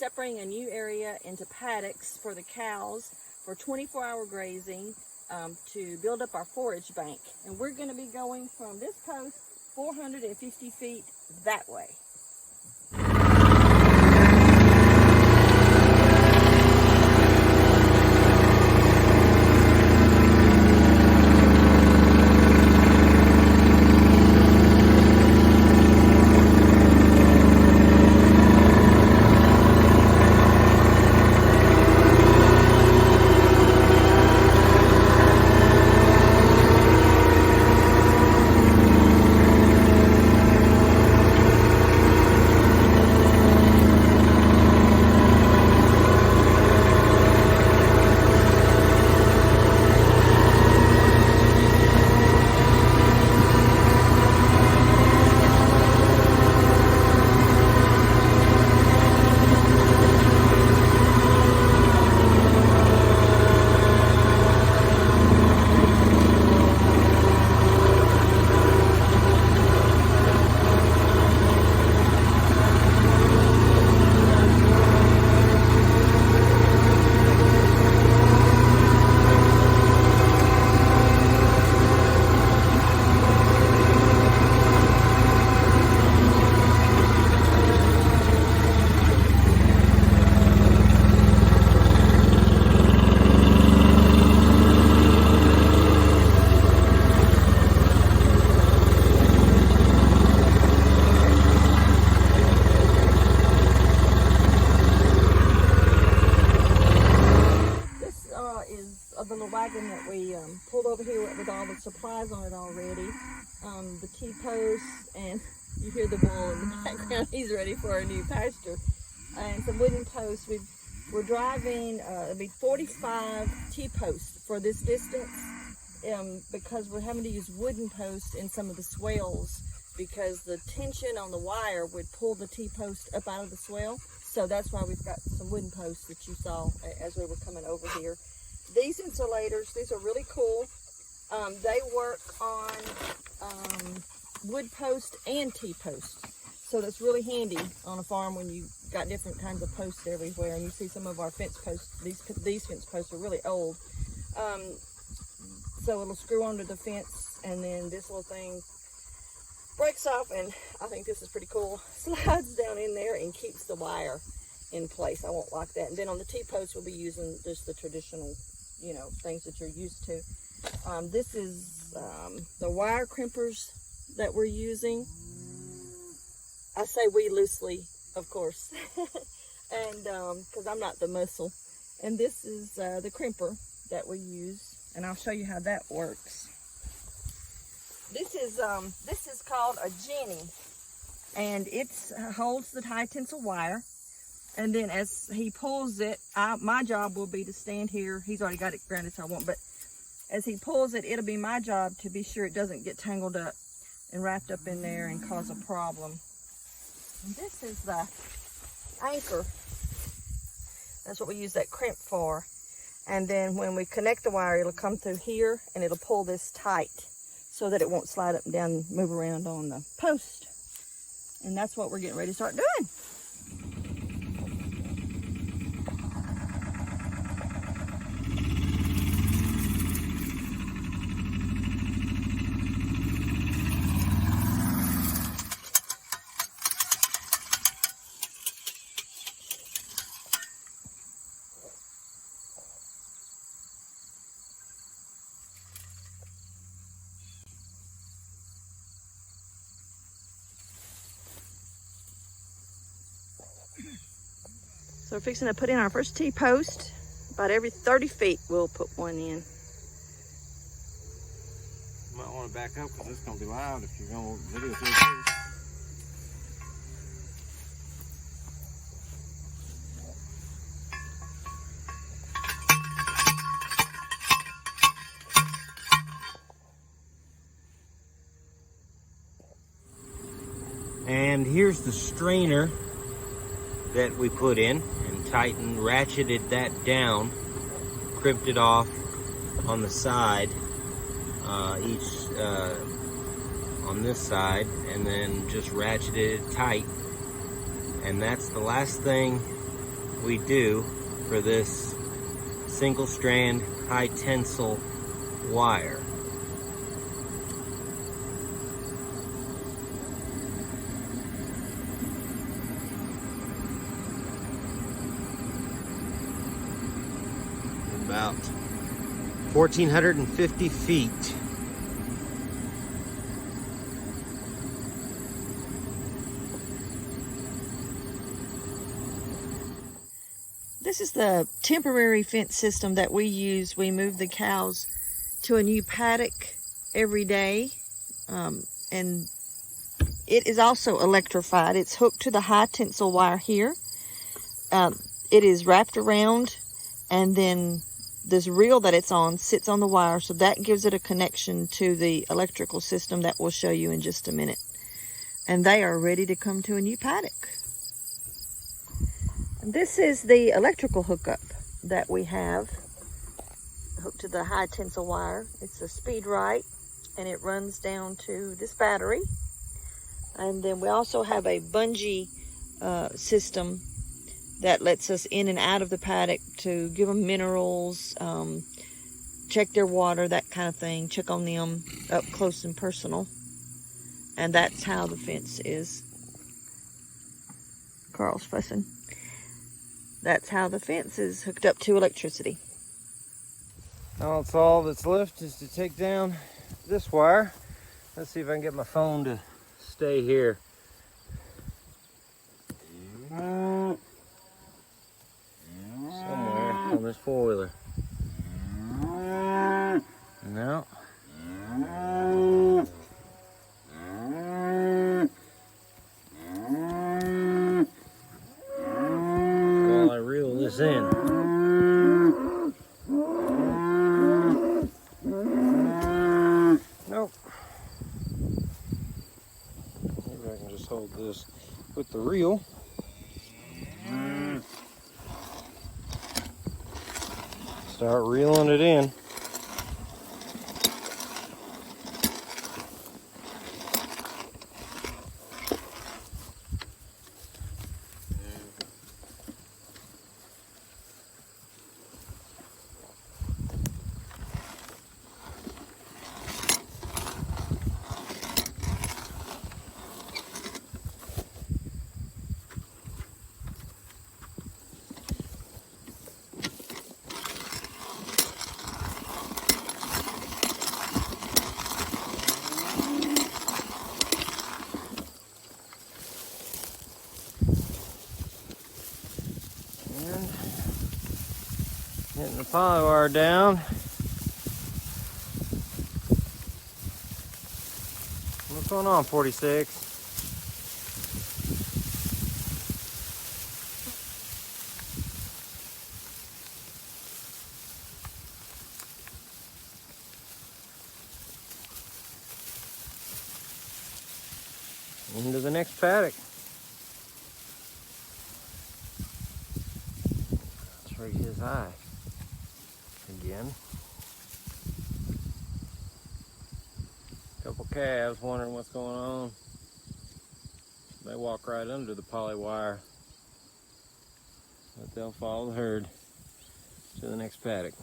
separating a new area into paddocks for the cows for 24-hour grazing to build up our forage bank. And we're going to be going from this post 450 feet that way. Wagon that we pulled over here with all the supplies on it already. The T-posts, and you hear the bull in the background. He's ready for a new pasture. And some wooden posts. We're driving, it'll be 45 T-posts for this distance because we're having to use wooden posts in some of the swales because the tension on the wire would pull the T-post up out of the swale. So that's why we've got some wooden posts that you saw as we were coming over here. These insulators, these are really cool. They work on wood post and T-post. So that's really handy on a farm when you got different kinds of posts everywhere. And you see some of our fence posts, these fence posts are really old. So it'll screw onto the fence, and then this little thing breaks off, and I think this is pretty cool. Slides down in there and keeps the wire in place. I won't like that. And then on the T-post, we'll be using just the traditional, you know, things that you're used to. This is the wire crimpers that we're using. I say we loosely, of course, and because I'm not the muscle. And this is the crimper that we use, and I'll show you how that works. This is called a Jenny, and it holds the high tensile wire. And then as he pulls it, my job will be to stand here. He's already got it grounded, so I won't. But as he pulls it, it'll be my job to be sure it doesn't get tangled up and wrapped up in there and cause a problem. And this is the anchor. That's what we use that crimp for. And then when we connect the wire, it'll come through here and it'll pull this tight so that it won't slide up and down and move around on the post. And that's what we're getting ready to start doing. So we're fixing to put in our first T-post. About every 30 feet we'll put one in. You might want to back up because it's going to be loud if you're going to video through this. And here's the strainer that we put in and tightened, ratcheted that down, crimped it off on the side, on this side, and then just ratcheted it tight. And that's the last thing we do for this single strand high tensile wire. About 1,450 feet. This is the temporary fence system that we use. We move the cows to a new paddock every day, and it is also electrified. It's hooked to the high tensile wire here. It is wrapped around, and then this reel that it's on sits on the wire, so that gives it a connection to the electrical system that we'll show you in just a minute. And they are ready to come to a new paddock. This is the electrical hookup that we have hooked to the high tensile wire. It's a speed right, and it runs down to this battery. And then we also have a bungee system that lets us in and out of the paddock to give them minerals, check their water, that kind of thing, check on them up close and personal. And that's how the fence is. Carl's fussing. That's how the fence is hooked up to electricity. Now it's all that's left is to take down this wire. Let's see if I can get my phone to stay here. Somewhere on this four-wheeler. No. While I reel this in. Nope. Maybe I can just hold this with the reel. Start reeling it in. Getting the poly wire down. What's going on, 46? Into the next paddock. Let's rig his eye again. Couple calves wondering what's going on. They walk right under the poly wire, but they'll follow the herd to the next paddock.